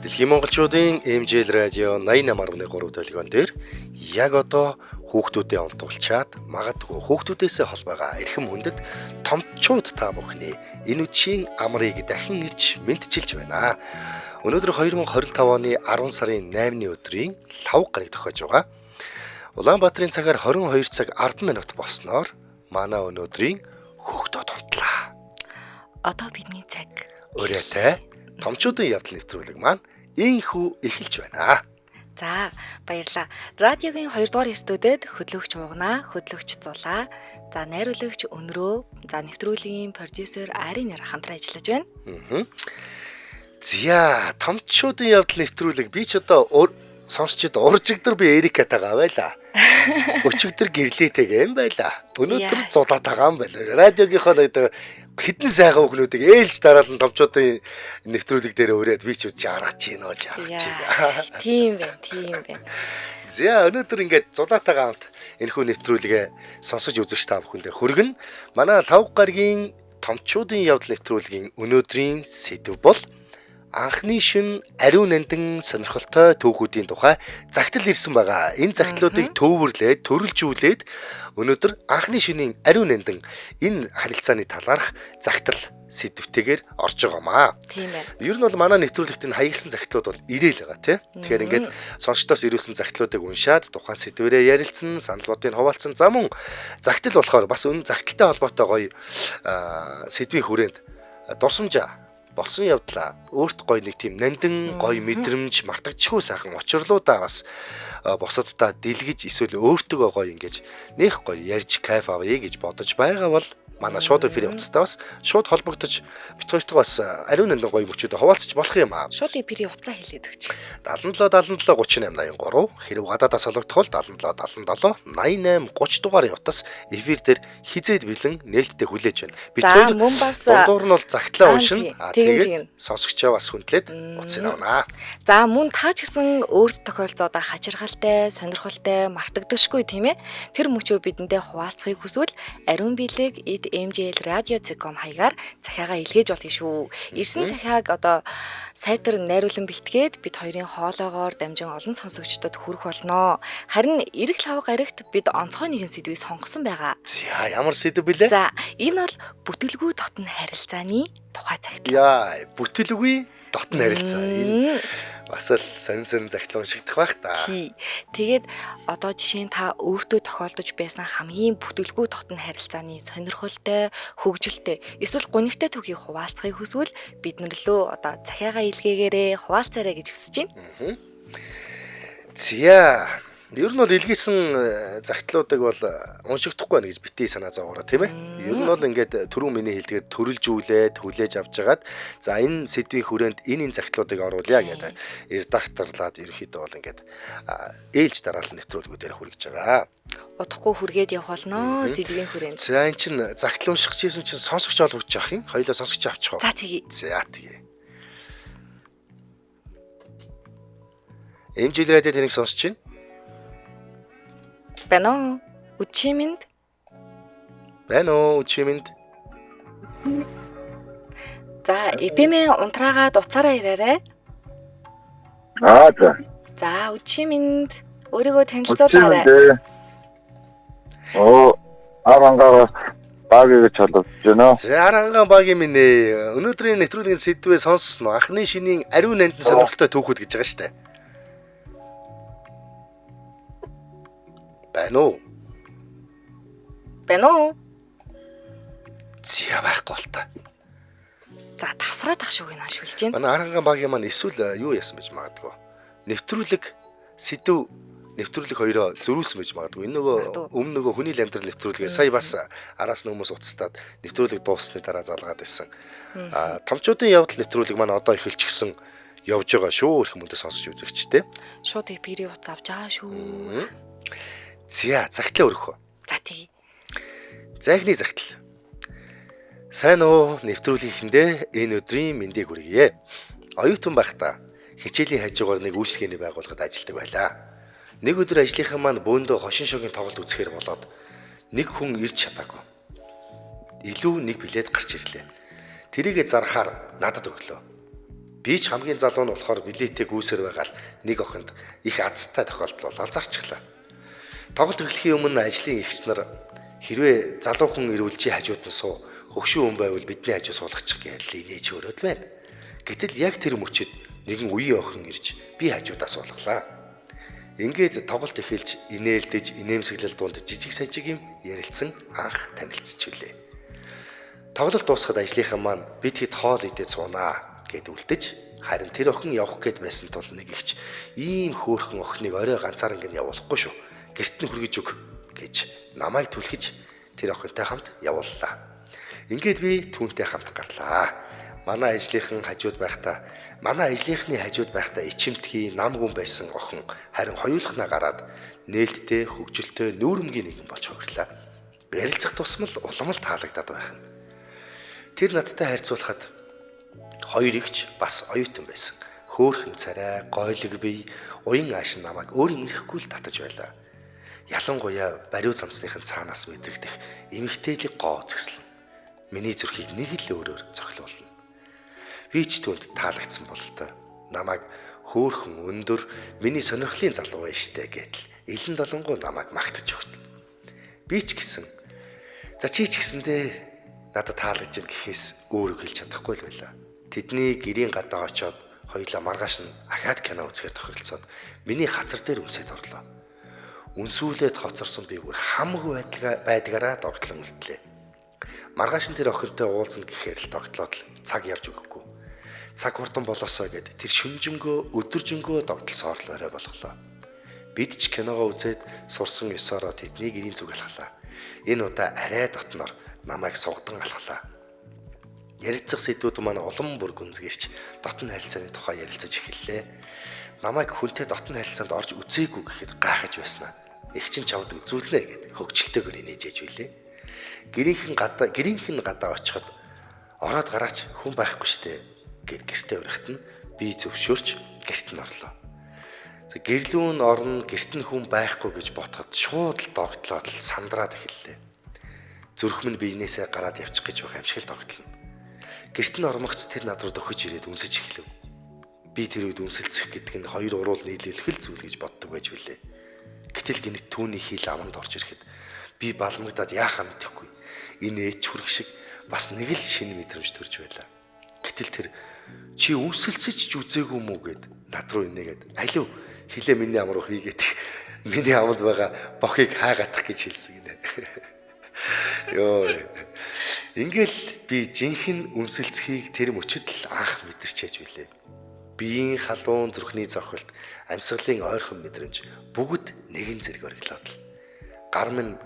Дэлхийн монголчуудын MJL радио 88.3 төлгөөн дээр яг одоо хүүхдүүдээ онтуулчаад магадгүй хүүхдүүдээс холбоогоо эрхэм хүндэт томчууд та бүхний энэ үдшийн амрыг дахин ирж мэдчилж байна. Өнөөдөр 2025 оны 10 сарын 8-ны өдрийн лав гараг тохиож байгаа. Улаанбаатарын цагаар 22 цаг 10 минут болсноор манай өнөөдрийн хүүхдүүд онтлаа. Одоо бидний цаг Өрөөтэй томчуудын явдал нэвтрүүлэг маань ийхүү эхэлж байна. За баярлалаа. Радиогийн 2 дугаар студид хөтлөгч Угнаа, хөтлөгч Зулаа, за найруулагч Өнрөө, за нэвтрүүлгийн продюсер Арийн нар хамтран ажиллаж байна. Зя томчуудын явдал нэвтрүүлэг би ч одоо сонсчид уржигдэр би Эрикатайгаа байлаа. Өчигдөр гэрлээтэйгээ юм байлаа. Өнөөдөр Зулаатайгаа юм байлаа. Радиогийнхоо нэг хитэн сайхан хүүхнүүдийг ээлж дараалан томчуудын нэвтрүүлэг дээр өрөөд би ч үз жаргаж гинөө жаргаж гинэ. Тийм байна. За өнөөдөр ингээд Зулаатайгаа хамт энэхүү нэвтрүүлгээ сонсож үзэгч та бүхэндээ хүргэн. Манай лав гарагийн томчуудын явдал нэвтрүүлгийн өнөөдрийн сэдэв бол анхны шин ариун нандин сонирхолтой түүхүүдийн тухай загтал ирсэн байгаа. Энэ загтлуудыг төвөрлээд, төрөлжүүлээд өнөөдөр анхны шинийн ариун нандин энэ харилцааны талаарх загтал сэдвтэйгээр орж байгаамаа. Тийм байна. Ер нь бол манай нэвтрүүлэгтийн хаягдсан загтлууд бол ирээл байгаа тийм. Тэгэхээр ингээд сонсогчдоос ирүүлсэн загтлуудыг уншаад тухайн сэдвэрээ ярилцсан, санал бодыг хуваалцсан. За мөн загтал болохоор бас энэ загталтай холбоотой гоё сэдвийн хүрээнд дурсамжаа болсон явдлаа. Өөрт гоё нэг тийм нандин гоё мэдрэмж мартагдчихгүй сайхан учрлуудаа бас босоддоо дэлгэж эсвэл өөртөө гоё ингэж нэх гоё ярьж кайф авъя гэж бодож байгаа бол манай шууд эфирийн утастай бас шууд холбогдож бит хоёртойгоо бас ариун нандин гоё мөчөдө хуваалцаж болох юм аа. Шууд эфирийн утсаа хэлээд өгч. 77 77 38 83 хэрэг гадаадаас олгодох бол 77 77 88 30 дугаарын утас эфир дээр хизээд бэлэн нээлттэй хүлээж байна. Бид хоёр дундуур нь бол загтлаа уншин тэгээд сонсогчоо бас хүндлээд утсыг авнаа. За мөн та ч гэсэн өөрт тохиолцоодоо хачирхалтай, сонирхолтой, мартагдашгүй тийм ээ. Тэр мөчөө бидэндээ хуваалцахыг хүсвэл ариун билег MJL radio.com хаягаар захиагаа илгээж болно шүү. Ирсэн захиаг одоо сайтар найруулан бэлтгээд бид хоёрын хоолоогоор дамжин олон сонсогчдод хүрэх болно. Харин эрэх лав гарагт бид онцгой нэгэн сэдвийг сонгосон байгаа. За ямар сэдв бэлээ? За энэ бол бүтэлгүй дотн харилцааны тухай загтал. Яа, бүтэлгүй дотн харилцаа. Энэ бас л сонин загтал уншигдах байх та. Тэгээд одоо жишээ нь та өөртөө тохиолдож байсан хамгийн бүтэлгүй дотн харилцааны сонирхолтой, хөгжилтэй эсвэл гонигтай түүхийг хуваалцахыг хүсвэл биднэр лөө одоо захиагаа илгээгээрээ хуваалцаарай гэж хүсэж байна. Зя ер нь бол илгээсэн загтлуудыг бол уншигдахгүй байна гэж битгий санаа зовоороо тийм ээ. Ер нь бол ингээд түрүү миний хэлдгээр төрөлжүүлээд хүлээж авч жагаад за энэ сэдвийн хүрээнд энэ загтлуудыг оруулъя гэдэг редакторлаад ерөөхдөө бол ингээд ээлж дараалал нэвтрүүлгүүдээр хүргэж байгаа. Удахгүй хүргээд явах болно сэдвийн хүрээнд. За энэ чинь загтал унших гэсэн чинь сонсогч олгож явах юм. Хоёлаа сонсогч авчих уу? За тэгье. За тэгье. MJL радио тэнийг сонсож байна. Бано үчимэнд за эпэмэ унтраагаад уцаараа ирээрэй. За үчимэнд өөрийгөө танилцуулаарай. Арангаа багийг чалж байна. За арангаа багийн минь өнөөдрийн нэвтрүүлгийн сэдвээ сонссноо. Анхны шинийн ариун нандин сонирхолтой түүхүүд гэж байгаа штэ. Бано. Зя байхгүй л та. За тасраад ах шүүг наа шүлж байна. Манай арангаа багийн маань эсвэл юу яасан байж магадгүй. Нэвтрүүлэг хоёроо зөрүүлсэн байж магадгүй. Энэ нөгөө өмнө хүний амьдрал нэвтрүүлгээр сая бас араас нь хүмүүс уцтаад нэвтрүүлэг дууссаны дараа залгаад байсан. Томчуудын явдал нэвтрүүлэг маань одоо эхэлчихсэн явж байгаа шүү. Их мөндө сонсож үзэгчтэй. Шууд эпири уц авч байгаа шүү. Зя загтлаа өргөх. За тэгье. Захны загтал. Сайн уу нэвтрүүлгийнхэндээ энэ өдрийн мэндийг хүргье. Оюутан байхдаа хичээлийн хажуугаар нэг үйлчлэгээний байгууллагад ажилладаг байлаа. Нэг өдөр ажлынхан маань бөөндөө хошин шогийн тоглолт үзэхээр болоод нэг хүн ирж чадаагүй. Илүү нэг билет гарч ирлээ. Тэрийгэ зарахаар надад өглөө. Би ч хамгийн залуу нь болохоор билетийг үүсэр байгаал нэг охинд их азтай тохиолдол болол зарчихлаа. Тоглолт эхлэхийн өмнө ажлын эгч нар хэрвээ залуу хүн ирүүлжи хажууд нь суу, хөгшин хүн байвал бидний хажуу суулгачих гэж инээж өрөөд байна. Гэтэл яг тэр мөчөд нэгэн үеийн охин ирж би хажуудаа суулгалаа. Ингээд тоглолт эхэлж инээлдэж, инээмсэглэл дунд жижиг сажиг юм ярилцсан анх танилцчихвүлээ. Тоглолт дуусахад ажлынхан маань бид хэд хоол идээд суунаа гэд үлдэж, харин тэр охин явах гээд байсан тул нэг ихч ийм хөөрхөн охиныг орой ганцаар ингэ явуулахгүй шүү. Гэрт нь хүргэж өг гэж намайг түлхэж тэр охинтой хамт явууллаа. Ингээд би түүнтэй хамт гарлаа. Манай ажлынхны хажууд байхдаа ичимтгий нам гүн байсан охин харин хоёулахнаа гараад нээлттэй хөгжилтэй нүүрмгийн нэгэн болж хувирлаа. Ярилцах тусмал улам л таалагдаад байх нь. Тэр надтай харьцуулахад хоёр игч бас оюутан байсан. Хөөхөн царай, гойлог бие, уян ааш намайг өөрийн ирэхгүй л татаж байлаа. Ялангуяа бариу замсныхын цаанаас мэдрэгдэх эмэгтэйлийн гоо згслэн миний зүрхийг нэг л өөрөөр цохилуулна. Би ч түүнд таалагдсан бололтой. Намайг хөөхөн өндөр миний сонирхлын залуу байж штэ гэдэл элен долонгоо намайг магтаж өгт. Би ч гэсэн за чи ч гэсэндээ надад таалагдж ин гэхээс өөр хэлж чадахгүй л байлаа. Тэдний гэрийн гадаа очоод хоёулаа маргааш нь ахаад кино үзэхээр тохиролцоод миний хацар дээр үнсээд орлоо. Үнсүүлээд хоцорсон би бүр хамгүй байдгаараа догтлон үлдлээ. Маргааш нь тэр охинтой уулзна гэхээр л догтлоод цаг явж өгөхгүй. Цаг хурдан болоосоо гэд тэр шүнжэнгөө өдөржингөө догтлосоор л орой болголоо. Бид ч киногоо үзээд сурсан ёсороо тэдний гэрийн зүг алхлаа. Энэ удаа арай дотноор намайг сугдан алхлаа. Ярилцах сэдвүүд маань улам бүр гүнзгийрч дотн харилцааны тухай ярилцаж эхэллээ. Намайг хүнтэй дотн харилцаанд орж үзээгүй гэхэд гайхаж байснаа. Их чин чамд үзүүлнэ гэд хөгжилтэйгээр инээж байлээ. Гэрийнхэн гадаа очиход ороод гараач хүн байхгүй штэ гэд гэртээ өрөхт нь би зөвшөөрч гэрт нь орлоо. Гэрлүүн орно гэрт нь хүн байхгүй гэж ботход шууд л догтлоод л сандраад эхэллээ. Зүрх минь биенээсээ гараад явчих гэж байх юм шиг л догтлоо. Гэрт нь ормогц тэр над руу дөхөж ирээд үнсэж эхлэв. Би тэр үед үнсэлцэх гэдэг нь хоёр уруул нийлүүлэх л зүйл гэж боддог байж билээ. Гэтэл гинэт түүний хил аманд орж ирэхэд би балмагдаад яахаа мэдэхгүй. Энэ эч хүрх шиг бас нэг л шинэ мэдрэмж төрж байлаа. Гэтэл тэр чи үнсэлцэж ч үзээгүй мүү гэд над руу инээгээд алив хилээ миний ам руу хийгээд миний амд байгаа бохыг хаагаадах гэж хэлсэн гинэ. Йоо. Ингээл би жинхэнэ үнсэлцхийг тэр мөчөд л анх мэдэрчээж билээ. Биеийн халуун зүрхний цохилт, амьсгалын ойрхон мэдрэмж бүгд нэгэн зэрэг ориглоод л. Гар минь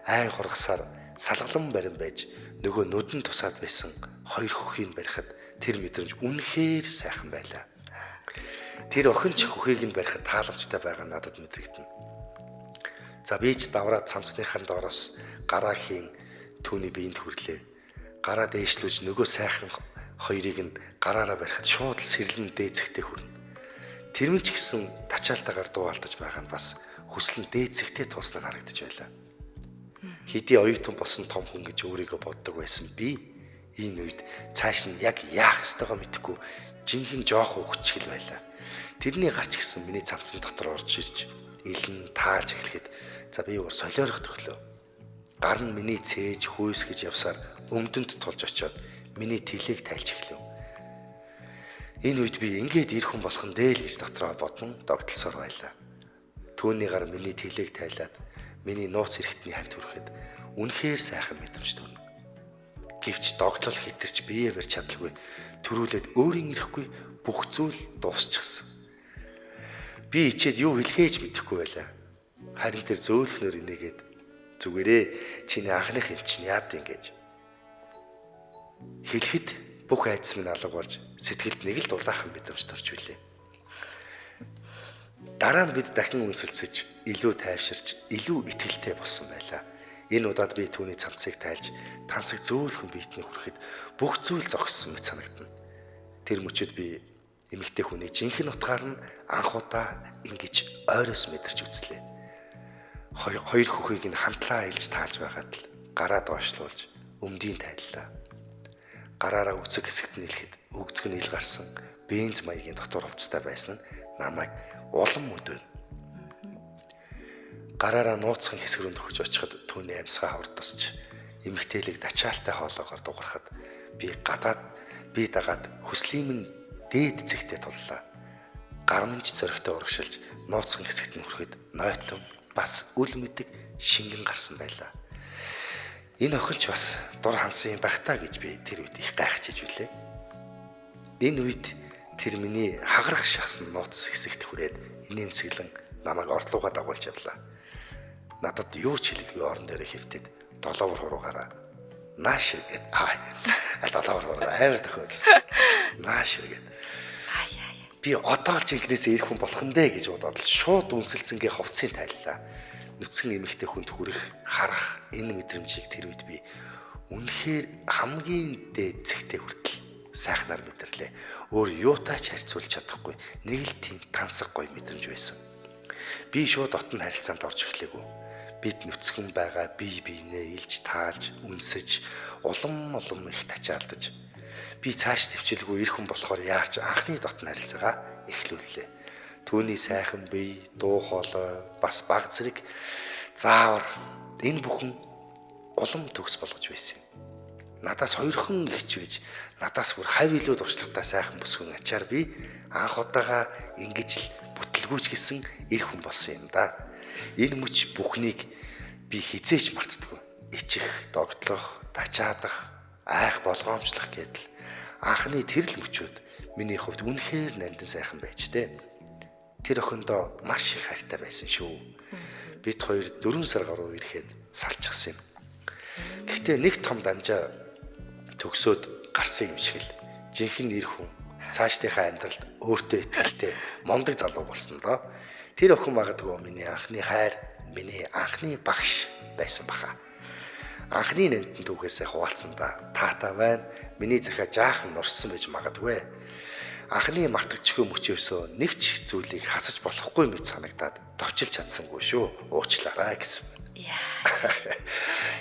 айн хургасаар салгалан барин байж нөгөө нүдэн тусаад байсан хоёр хөхийг барихад тэр мэдрэмж үнэхээр сайхан байлаа. Тэр охинч хөхийг нь барихад тааламжтай байгаа надад мэдрэгдэнэ. За би ч давраад цамцныхан доороос гараа хийн түүний биеинд хүрлээ. Гараа дээшлүүлж нөгөө сайхан хоёрыг нь гараараа барихад шууд л сэрлэн дээцэгтэй хүрнэ. Тэр мэн ч гэсэн тачаалтаагаар дууалтаж байгаа нь бас хүслэн дээцэгтэй тууснаа харагдаж байлаа. Хэдий оюутан болсон том хүн гэж өөрийгөө боддог байсан би энэ үед цааш нь яг яах ёстойгоо мэдэхгүй жинхэнэ жоох хөвгчгэл байлаа. Тэрний гарч гисэн миний цамцсан дотор орж ирж илэн таалж эхлэхэд за би өөр солиорох төглөө. Гар нь миний цээж хүйс гэж явсаар өмдөнд тулж очиод миний тэлийг тайлж эхлэв. Энэ үед би ингээд ир хүн болох нь дээ л гэж дотроо бодон догтлсоор байлаа. Түүний гар миний тэлийг тайлаад миний нууц эрэхтний хавьд хүрэхэд үнэхээр сайхан мэдрэмж төрнө. Гэвч догтлол хитэрч бие барьж чадалгүй төрүүлээд өөрийн ирэхгүй бүх зүйл дуусчихсан. Би ичээд юу хэлхээч мэдэхгүй байлаа. Харин тэр зөөлхнөр инээгээд зүгээрээ чиний анхных юм чинь яад ингэж хэлэхэд бүх айдас минь алга болж сэтгэлд нэг л дулаахан мэдрэмж төрж билээ. Дараа нь бид дахин үнсэлцэж, илүү тайвширч, илүү итгэлтэй болсон байлаа. Энэ удаад би түүний цамцыг тайлж, тансаг зөөлхөн биетний хүрэхэд бүх зүйл зогссон мэт санагдана. Тэр мөчөд би эмэгтэй хүний жинхэнэ утгаар нь анх удаа ингэж ойроос мэдэрч үзлээ. Хоёр хөхийг нь хамтлаа илж таалж байгаад л гараа доошлуулж өмдийн тайллаа. Гараараа үцэг хэсэгт нийлэхэд өгцгөн ил гарсан бенз маягийн дотор хувцастай байсан нь намайг улам өдөөв. Гараараа нууцхан хэсэг рүү нөхөж очиход түүний амьсгаа хавардасч эмэгтэйлэг дачаалтай хоолоогоор дугарахад би дагаад хүслийн минь дээд зэгтээ туллаа. Гарманч зөрөгтэй урагшилж нууцхан хэсэгт нь хүрэхэд нойтон бас үл мэдэг шингэн гарсан байлаа. Энэ охинч бас дур хансан юм байх та гэж би тэр үед их гайхаж ижвэлээ. Энэ үед тэр миний хагарах шахсан нууц хэсэгт хүрээд инээмсэглэн намайг орлууга дагуулж явлаа. Надад юу ч хэлэлгүй орон дээр хөвтөд долоовор хуруугаараа нааш иргээд долоовор хуруугаар амар тохиолсон. Нааш иргээд би одоо л жинкнээс ирэх хүн болох нь дээ гэж бодоод шууд үнсэлцэнгээ хувцсыг тайллаа. Нүцгэн эмэгтэй хүнд хүрэх харах энэ мэдрэмжийг тэр үед би үнэхээр хамгийн дээд зэгтээ хүртэл сайхнаар мэдэрлээ. Өөр юутай ч харьцуулж чадахгүй нэг л тийм тансаг гоё мэдрэмж байсан. Би шууд дотн харилцаанд орж эхлэв. Бид нүцгэн байгаа бие биенээ илж таалж үнсэж улам их тачаалдаж би цааш төвчлгүй ирэх хүн болохоор яарч анхны дотн харилцаагаа эхлүүллээ. Түүний сайхан бие, дуу хоолой, бас баг зэрэг заавар энэ бүхэн улам төгс болгож байсан юм. Надаас хоёрхан ихч байж, надаас бүр хавь илүү дуршлагатай сайхан бүсгүн ачаар би анх удаага ингэж л бүтлгүүч гэсэн ирэх хүн болсон юм да. Энэ мөч бүхнийг би хизээч мартдаггүй. Ичих, догтлох, тачаадах, айх болгоомжлох гэдэл анхны тэрл мөчүүд миний хувьд үнэхээр нандин сайхан байж тээ. Тэр охиндоо маш их хайртай байсан шүү. Бид хоёр 4 сар гаруй ирэхэд салчихсан юм. Гэхдээ нэг том дамжаа төгсөөд гарсан юм шиг л жинхэнэ ир хүн цаашдынхаа амьдралд өөртөө итгэлтэй мондөг залуу болсон доо. Тэр охин магадгүй миний анхны хайр, миний анхны багш байсан баха. Анхны нандин түүхээсээ хуваалцсандаа таата байна. Миний захиа жаахан нурсан байж магадгүй. Анхны мартагдчихгүй мөчөөсөө нэг ч зүйлийг хасаж болохгүй мэт санагдаад товчилж чадсангүй шүү. Уучлаарай гэсэн.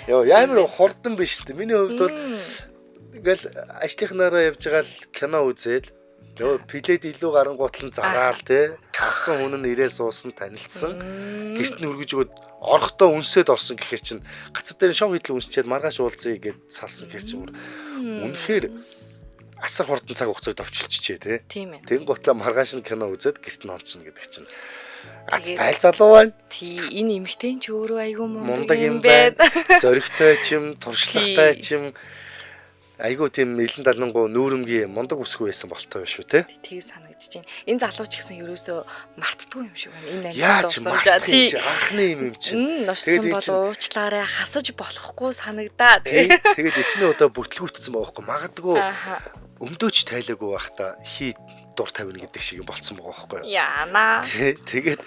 Яа, ямар хурдан биш үү? Миний хувьд бол ингээл ажлынхнаараа явж байгаа л кино үзээд плед илүү гарангуутлан зараал те. Авсан хүн нь ирээ суусан танилцсан. Гэрт нь өргөж өгöd орхотоо үнсээд орсон гэхэр чинь гацар дээр шог идэл үнсчээд маргааш уулзъя гэд салсан гэхэр чинь үнэхээр асар хурдан цаг хугацааг товчилчихжээ те. Тэгэн гутлаа маргааш нь кино үзээд гэрт нь онцно гэдэг чинь ац тайл залуу байна. Тий, энэ эмэгтэй ч өөрөө айгүй мундаг юм байна. Зоригтой ч юм, туршлагатай ч юм. Айгүй тийм элен далангуу нүүрэмгийн мундаг үсгүй байсан болтой шүү те. Тийг санагдаж байна. Энэ залуу ч гэсэн ерөөсөө мартдаггүй юм шиг байна. Энэ яаж мартах юм анхны юм чинь. Тэгээд бол уучлаарай хасаж болохгүй санагдаа. Тэгээд эхний удаа бүтлгүүтсэн байгаа байхгүй магадгүй өмдөөч тайлаагүй байхдаа хий дур тавина гэдэг шиг болцсон байгаа байхгүй. Яана. Тэгээд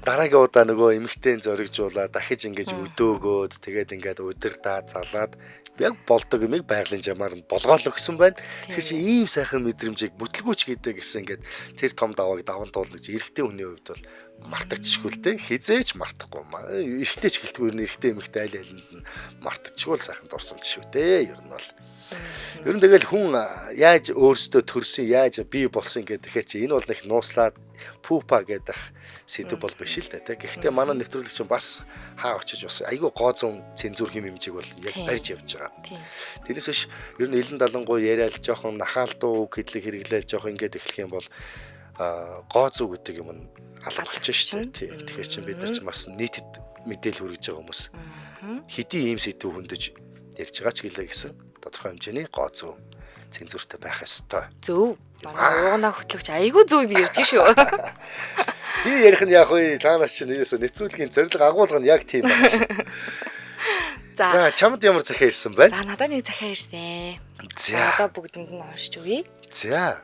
дараагийн удаа нөгөө эмэгтэй зоригжуулаад дахиж ингэж өдөөгөөд тэгээд ингээд удирдаа залаад яг болдог юмыг байгалийн жамаар нь болгоол өгсөн байна. Тэгэхээр чи ийм сайхан мэдрэмжийг бүтлгүүч гэдэг гэсэн ингээд тэр том давааг даван туулна гэж эрэгтэй хүний хувьд бол мартагдчихгүй л дээ. Хизээч мартахгүй маа. Эрэгтэй ч гэлтгүй эрэгтэй эмэгтэй аль алинд нь мартчихгүй л сайхан дурсамж шүү дээ. Ер нь бол ер нь тэгэл хүн яаж өөрсдөө төрсөн, яаж бий болсон гэхээр чи энэ бол нэг нууслаад пупа гэдэг сэдв бол биш л дээ. Гэхдээ манай нэвтрүүлэгч бас хаа очиж бас айгүй гоо зүүн цензур хэм хэмжээг бол яг барьж явж байгаа. Тэрнээс биш ер нь элен далангуу яриад жоохон нахаалдуу хэдлэг хэрэглээл жоохон ингээд эхлэх юм бол гоо зүү гэдэг юм нь алга болчихно шүү дээ. Тэгэхээр чи бид нар ч бас нийтэд мэдээлэл хүргэж байгаа хүмүүс хэдий ийм сэдв хөндөж ярьж байгаа ч гэлээ гэсэн тодорхой хэмжээний гоо зүү цензуртай байх ёстой. Зөв. Манай уугнаа хөтлөгч айгүй зөв ярьж шүү. Би ярих нь яг үе цаанаас чинь ерөөсө нэвтрүүлгийн зорилго агуулга нь яг тийм байна. За чамд ямар захиа ирсэн байна? За надад нэг захиа ирсэн. За одоо бүгдэнд нь уншиж өгье. За.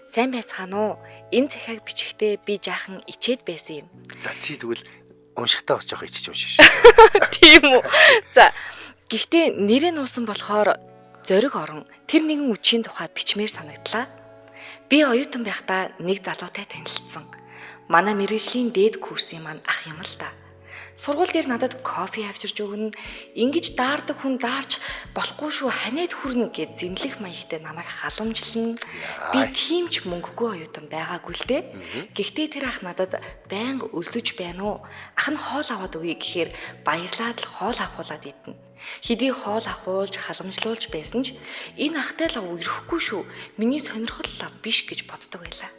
Сайн байцгаана уу? Энэ захиаг бичихдээ би жаахан ичээд байсан юм. За чи тэгвэл уншихтаа бас жоохон ичиж уншиж шүү. Тийм үү. За гэхдээ нэрээ нуусан болохоор зориг орон тэр нэгэн үчийн тухай бичмээр санагдлаа. Би оюутан байхдаа нэг залуутай танилцсан. Манай мэргэжлийн дээд курсын маань ах юм л та. Сургууль дээр надад кофе авчирч өгнө. Ингиж даардаг хүн даарч болохгүй шүү ханаад хүрнэ гэд зэмлэх маягтай намайг халамжлан би тийм ч мөнгөгүй оюутан байгаагүй л дээ. Гэхдээ тэр ах надад байнга өлсөж байна уу? Ах нь хоол аваад өгье гэхээр баярлаад л хоол авахуулаад идэнэ. Хэдий хоол авахуулж халамжлуулж байсан ч энэ ахтай л ирэхгүй шүү. Миний сонирхол лав биш гэж боддог байлаа.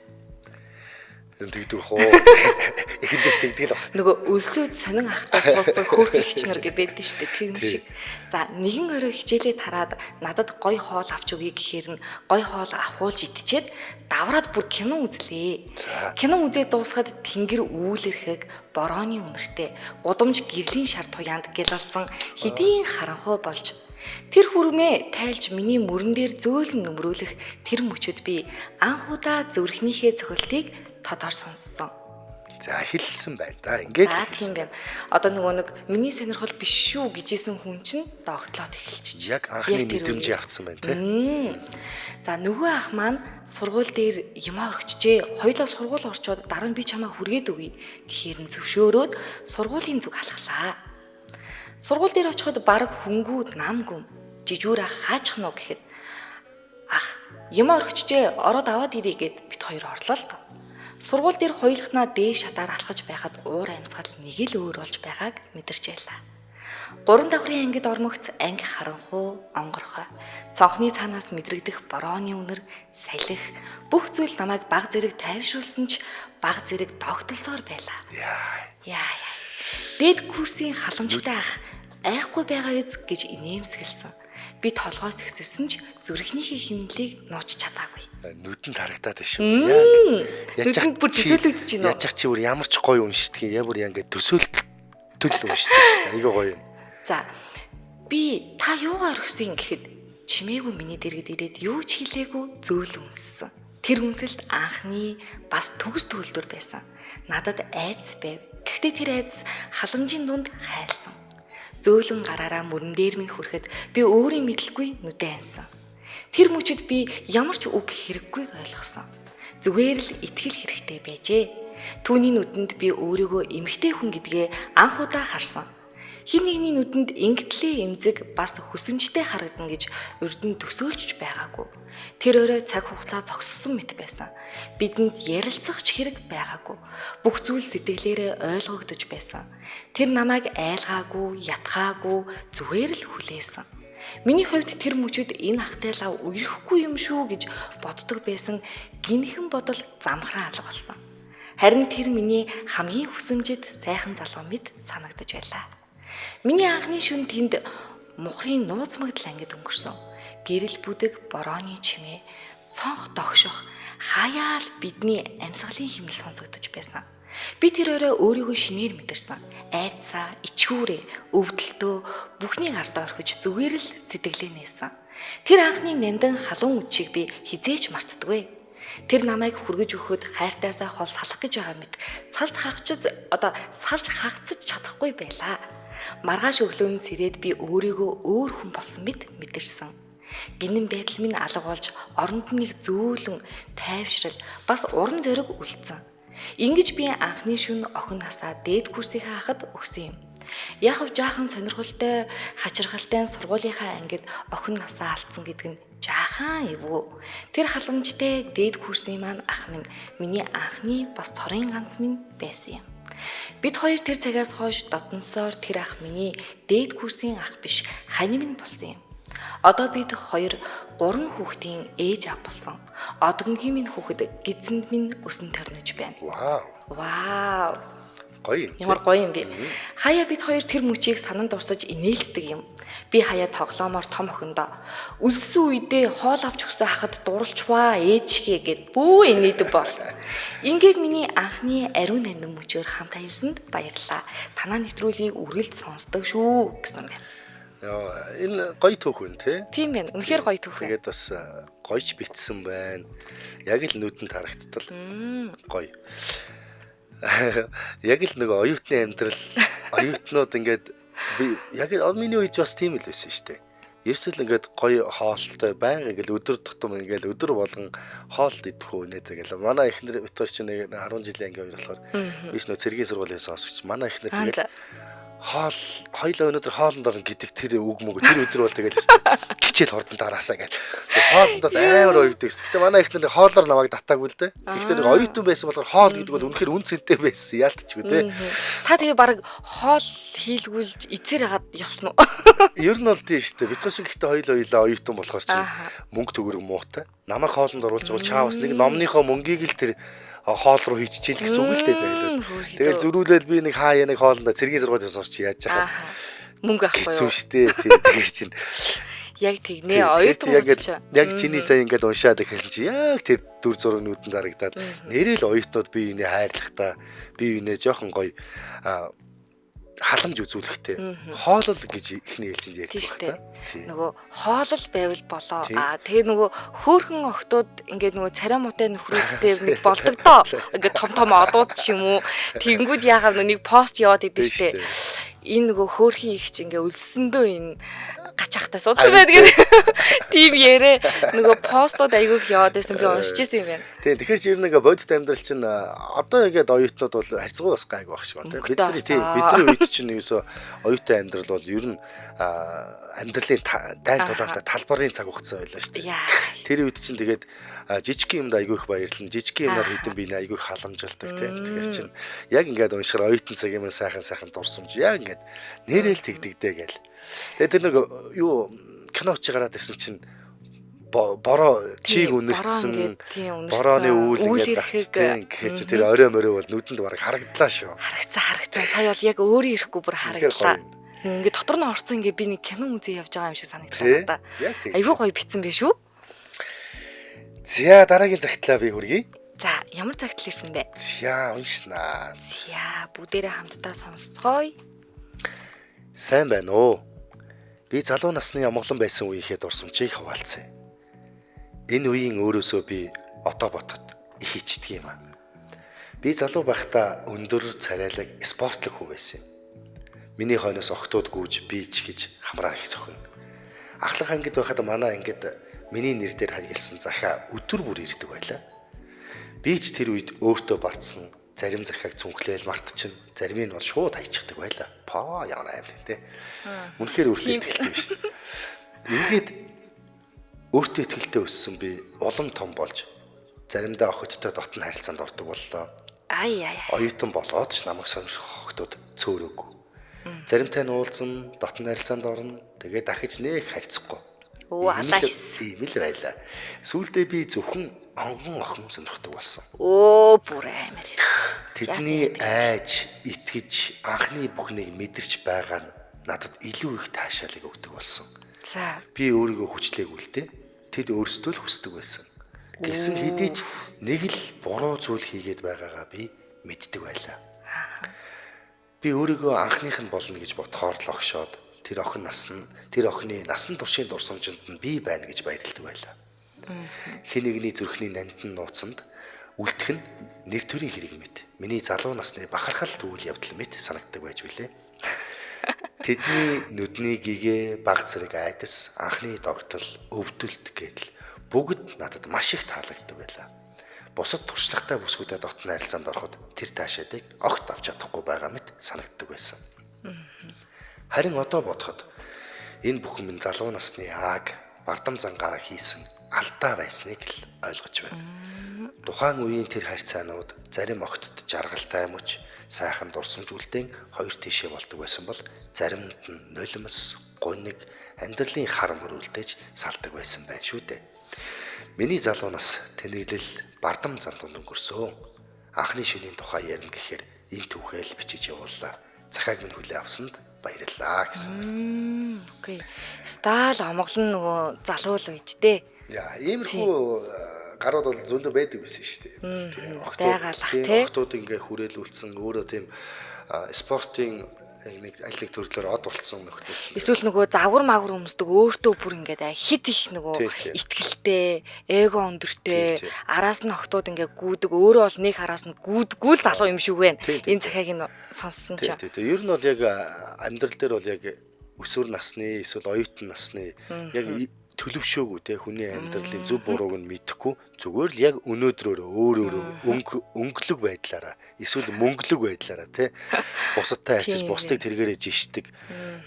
Тэгдэг хоо. Эхэндээс тэгдэг л баг. Нөгөө өлсөд сонин ахтай суудсан хөөх ихч нар гэдэг шүү дээ. Тэр шиг. За нэгэн орой хичээлээ тараад надад гой хоол авч өгье гэхээр нь гой хоол авахуулж идчихэд давраад бүр кино үзлээ. Кино үзээд дуусахад тэнгэр үүлэрхэг борооны үнэртэй гудамж гэрлийн шар туяанд гэлалзан хэдийн харанхуй болж тэр хүрмээ тайлж миний мөрөн дээр зөөлөн нөмрүүлэх тэр мөчөд би анхудаа зүрхнийхээ цохилтыг тодор сонссон. За хэлсэн байна да. Ингээд тийм байна. Одоо нөгөө нэг миний сонирхол биш шүү гэжсэн хүн чинь догтлоод эхэлчих. Яг анхны мэдрэмжийг авцсан байна тий. За нөгөө ах маань сургууль дээр юмаа өргөчжээ. Хоёулаа сургууль орчоод дараа нь би чамаа хүргээд өгье гэхээр нь зөвшөөрөөд сургуулийн зүг алхлаа. Сургууль дээр очиход баг хөнгүүд намгүй жижүүр ах хаачих нь гэхэд ах юмаа өргөчжээ. Ороод аваад ирье гэд бит хоёр орлоо л доо. Сургууль дээр хоёулахнаа дээш шатаар алхаж байхад уур амьсгал нэг л өөр болж байгааг мэдэрч байлаа. 3 давхрын ангид ормогц анги харанхуу, онгорхой, цонхны цаанаас мэдрэгдэх борооны үнэр, салхи бүх зүйл намайг баг зэрэг тайвшруулсан ч баг зэрэг тогтолсоор байлаа. Яа. Дэд курсын халамжтай ах айхгүй байгаа биз гэж инээмсэглсэн. Би толгоос ихсэрсэн ч зүрхнийхээ химнэлийг нууц чадаагүй. Нүдэнд харагдаад шүү. Яг нүдэнд бүр төсөөлөгдөж байна. Яаж чи бүр ямар ч гоё уншдгийг яа бүр ингэ төсөөлтөл уншиж шүү. Айгаа гоё юм. За би та юугаар өргөсөн гэхэд чимээгүй миний дэргэд ирээд юу ч хэлээгүй зөөл үнссэн. Тэр үнсэлт анхны бас төгс төгөлдөр байсан. Надад айдас байв. Гэхдээ тэр айдас халамжийн дунд хайлсан. Зөөлөн гараараа мөрөн дээр минь хүрэхэд би өөрийн мэдлгүй нүдэ ансан. Тэр мөчөд би ямар ч үг хэрэггүйг ойлгосон. Зүгээр л итгэл хэрэгтэй байжээ. Түүний нүдэнд би өөрийгөө эмэгтэй хүн гэдгээ анх удаа харсан. Хин нэгний нүдэнд ингэтлээ эмзэг бас хүсэмжтэй харагдана гэж урд нь төсөөлж байгаагүй. Тэр өрөө цаг хугацаа зогссон мэт байсан. Бидэнд ярилцах ч хэрэг байгаагүй. Бүх зүйл сэтгэлээрээ ойлгогдож байсан. Тэр намайг айлгаагүй, ятгаагүй, зүгээр л хүлээсэн. Миний хувьд тэр мөчөд энэ ахтай лав үерхгүй юм шүү гэж боддог байсан гинхэн бодол замхраа алга болсон. Харин тэр миний хамгийн хүсэмжит сайхан залуу мэт санагдаж байлаа. Миний анхны шүн тэнд мухрын нууц магдал ангид өнгөрсөн. Гэрэл бүдэг борооны чимээ, цонх догшох, хаяал бидний амьсгалын химнэл сонсогдож байсан. Би тэр өрөө өөрийгөө шинээр мэдэрсэн. Айдсаа, ичгүүрээ, өвдөлтөө бүхнийг ардаа орхиж зүгээр л сэтгэлээ нээсэн. Тэр анхны нандан халуун үдшийг би хизээч мартдаггүй. Тэр намайг хүргэж өгөхөд хайртайсаа хол салах гэж байгаа мэт салж хаагцаж чадахгүй байлаа. Маргааш өглөөн сэрээд би өөрийгөө өөр хүн болсон мэт мэдэрсэн. Гинэн байдал минь алга болж оронд нэг зөөлөн тайвшрал бас урам зориг үлдсэн. Ингэж би анхны шүн охин насаа дээд курсийнхаа хахад өгсөн юм. Яг жаахан сонирхолтой, хачирхалтай сургуулийнхаа ангид охин насаа алдсан гэдэг нь жаахан эвгүй. Тэр халамжтай дээд курсын маань ах минь миний анхны бас цорын ганц минь байсан юм. Бид хоёр тэр цагаас хойш дотносоор тэр ах миний дээд курсын ах биш, хань минь болсон юм. Одоо бид хоёр 3 хүүхдийн ээж аав болсон. Одонгийн минь хүүхэд гидсэнд минь өсөн төрнөж байна. Вау. Гоё юм. Ямар гоё юм бэ? Хаяа бид хоёр тэр мөчийг сананд дурсаж инээлгдэг юм. Би хаяа тоглоомоор том охиндоо өлсөн үедээ хоол авч өгсөн хахад дурлчваа ээжхээ гэд бүү инээдэг бол. Ингээд миний анхны ариун нандин мөчөөр хамт аялсанд баярлалаа. Танаа нэвтрүүлгийг үргэлж сонсдог шүү гэсэн байна. Энэ гоё түүхэн тий. Тийм байна. Үнэхээр гоё түүхэн. Тэгээд бас гоёч битсэн байна. Яг л нүдэнд харагдтал. Гоё. Яг л нэг оюутны амьдрал, оюутнууд ингээд би яг миний үед бас тийм л байсан шүү дээ. Ерөөсөл ингээд гоё хоолтой байн ингээл өдөр тутам ингээл өдөр болгон хоол идэх үү нэтэр гэл. Манай эхнэр битүүр чинь 10 жилийн анги хоёр болохоор биш нөө цэргийн сургуулийн сонсогч. Манай эхнэр тэгээд хоёлоо өнөөдөр хоолнд орно гэдэг тэр үг мөг тэр өдөр бол тэгэл гिचэл хордон дараасаа гэл. Хоолнд бол амар оёддаг. Гэхдээ манай ихнэр хоолоор намайг татаагүй л дээ. Гэхдээ нэг оюутан байсан болохоор хоол гэдэг бол үнэхээр үн цэнтэй байсан. Яалтчгүй те. Та тэгээ баг хоол хийлгүүлж эзэр хагаад явсан уу? Ер нь бол тийм шүү дээ. Битгаш гэхдээ хоёлоо оюутан болохоор чинь мөнгө төгрөг муутай. Намайг хоолнд оруулж бол чаавс нэг номныхоо мөнгийг л тэр хоол руу хийчихээл гэсэн үг л дээ зайлвал. Тэгэл зөрүүлэл би нэг хаа яг хоолндоо цэргийн зургуудаас сонсч яаж яхаа. Мөнгө авахгүй юу? Хэцүү штэ. Тэгэхээр чинь яг тэгнэ оюутан болж яг чиний сая ингээд уншаад ихсэн чи яг тэр дүр зураг нүдэнд харагдаад нэрэл оюутнууд би энэ хайрлахтаа би энэ жоохон гоё халамж үзүүлэхтэй хоолол гэж ихний ээлжинд ярьдаг байна. Нөгөө хоолол байвал болоо. Тэгээ нөгөө хөөхөн охтууд ингээд нөгөө царай муутай нөхрүүдтэй нэг болдог доо. Ингээд том одууд ч юм уу. Тэнгүүд яагаад нэг пост яваад идэв штэ. Энэ нөгөө хөөхөн их ч ингээ өлсөндөө энэ гачаахтаа суудсан байдаг. Тим ярэ нөгөө постууд айгүйх яваад байсан би уншиж ирсэн юм байна. Тийм тэгэхээр чи ер нь ингээ бодит амьдрал чинь одоо ингээд оюутнууд бол харьцангуй бас гайгүй баг шүү байна. Бидний үед чинь ерөөсөө оюутан амьдрал бол ер нь амьдралын дайн тулаантай талбарын цаг хугацаа байлаа шүү дээ. Тэр үед чинь тэгээд жижиг юмд айгүйх баярлан жижиг юмнаар хийдэн би нэ айгүйх халамжилдаг тийм. Тэгэхээр чинь яг ингээд уншихаар оюутан цаг юм сайхан дурсамж яг ингээд нэрэл тэгдэгдээ гээл. Тэгээд тэр нэг юу киноч гараад ирсэн чинь бороо чийг үнэрсэн борооны үйл ингээд гарчтай гэхээр чи тэр орой морой бол нүдэнд бараг харагдлаа шүү. Харагцаа сая бол яг өөрөө ирэхгүй бүр харагдлаа. Ингээд дотор нь орцсон ингээд би нэг кино үзээ явж байгаа юм шиг санагдсан надаа. Айгүй гоё битсэн байх шүү. За дараагийн цагтлаа би хүргэе. За ямар цагтл ирсэн бэ? За уншнаа. За бүгдээрээ хамтдаа сонсцгоё. Сайн байна уу? Би залуу насны амгалан байсан үеийнхээ дурсамжийг хуваалцъя. Энэ үеийн өөрөөсөө би одоо ботод их ичдэг юм аа. Би залуу байхдаа өндөр царайлаг спортлог хүү байсан юм. Миний хойноос охтууд гүйж би ч гэж хамраа их сохино. Ахлах ангид байхад манай ангид миний нэр дээр хаягдсан захаа өдөр бүр ирдэг байлаа. Би ч тэр үед өөртөө бартсан зарим захааг цүнхлээл мартчихна. Зарим нь бол шууд хайчихдаг байлаа. Ямар аим те. Үнэхээр өөртөө итгэлтэй биш. Ингээд өөртөө итгэлтэй өссөн би улам том болж заримдаа охидтой дотн харилцаанд ордог боллоо. Оюутан болоод ч намайг сонирхох охтууд цөөрөөгүй. Заримтай нь уулзсан, дотн харилцаанд орно. Тэгээд дахиж нэг харьцахгүй. Тийм л байлаа. Сүүлдээ би зөвхөн охин сонирхдаг болсон. Бүр амар. Тэдний айж, итгэж, анхны бүхнийг мэдэрч байгаа нь надад илүү их таашаалыг өгдөг болсон. Би өөрийгөө хүчлээгүй л дээ. Тэд өөрсдөө л хүсдэг байсан. Гэсэн хэдий ч нэг л буруу зүйл хийгээд байгаагаа би мэддэг байлаа. Би өөрийгөө анхных нь болно гэж бодохоор л огшоод тэр охин насан туршийн дурсамжинд нь би байна гэж баярлдаг байлаа. Хэн нэгний зүрхний нандин нууцанд үлдэх нь нэр төрийн хэрэг мэт. Миний залуу насны бахархал төвөл явдал мэт санагддаг байж билээ. Тэдний нүдний гэгээ, баг зэрэг айдас, анхны догтол, өвдөлт гэдэл бүгд надад маш их таалагддаг байлаа. Бусад туршлагатай бүсгүүдэд дотн харилцаанд ороход тэр таашаадыг огт авч чадахгүй байгаа мэт санагддаг байсан. Харин одоо бодоход энэ бүхэн минь залуу насны ааг бардам зангаараа хийсэн алдаа байсныг л ойлгож байна. Тухайн үеийн тэр харьцаанууд зарим огтд жаргалтай мөч сайхан дурсамж үлдээн хоёр тишээ болдог байсан бол заримд нь нулимс, гуниг, амьдралын хар мөрүүлдэж салдаг байсан байх шүү дээ. Миний залуу нас тэнэглэл бардам зан дунд өнгөрсөө. Анхны шөнийн тухай ярина гэхээр энэ түүхэл бичиж явууллаа. Захааг минь хүлээн авсанд баярлалаа гэсэн. Окей. Стал амгалан нөгөө залуу л байж дээ. Иймэрхүү гарууд бол зөндөө байдаг байсан шүү дээ. Охтууд ингээ хүрээлүүлсэн өөрөө тийм спортын нэг алиг төрлөөр од болцсон нөхдөд. Эсвэл нөгөө загвар магвар хүмүүсдэг өөртөө бүр ингээд хит их нөгөө итгэлтэй, эго өндөртэй, араас нь охтууд ингээ гүйдэг, өөрөө бол нэг хараас нь гүйдгүү л залуу юм шиг байна. Энэ захааг нь сонссон ч. Ер нь бол яг амьдрал дээр бол яг өсвөр насны эсвэл оюутан насны яг төлөвшөөгүй те хүний амьдралын зөв бурууг нь мэдэхгүй зүгээр л яг өнөөдрөөр өөрөөрөө өнгөлөг байдлаараа эсвэл мөнгөлөг байдлаараа те бусадтай харьцаж бусдыг тэргээрээ жишдэг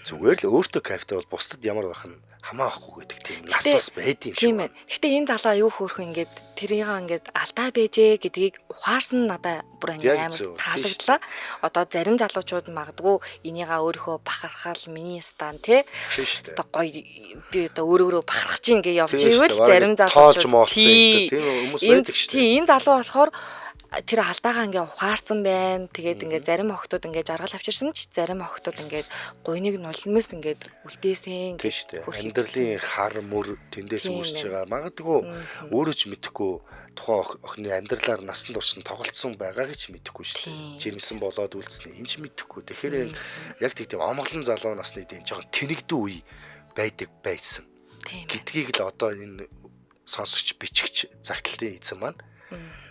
зүгээр л өөртөө кайфтай бол бусдад ямар байх нь хамаахгүй гэдэг тийм нас бас байд юм шиг. Тийм ээ. Гэхдээ энэ залуу аюу хөөрхөн ингээд тэрийг ингээд алдаа байжээ гэдгийг ухаарсан надад бүр ингээд амар таалагдлаа. Одоо зарим залуучууд магадгүй энийгээ өөрийнхөө бахархал миний стан те одоо гоё би одоо өөрөөрөө бахархаж чинь ингээд явж ивэл зарим залуучууд тийм хүмүүс байдаг шүү дээ. Тийм энэ залуу болохоор тэр алдаагаа ингээ ухаарсан байна. Тэгээд ингээ зарим охтууд ингээ жаргал авчирсан ч зарим охтууд ингээ гуйныг нулимс ингээ үлдээсэн гэж амьдралын хар мөр тэндээс үүсэж байгаа. Магадгүй өөрөө ч мэдэхгүй тухайн охины амьдралаар насан турш нь тоглолцсон байгааг ч мэдэхгүй шүү дээ. Жирэмсэн болоод үлдснэ энэ ч мэдэхгүй. Тэгэхээр яг тийм омглон залуу насны тийм жоохон тэнэгдүү үе байдаг байсан. Гэдгийг л одоо энэ сонсогч бичигч загталтын эзэн маань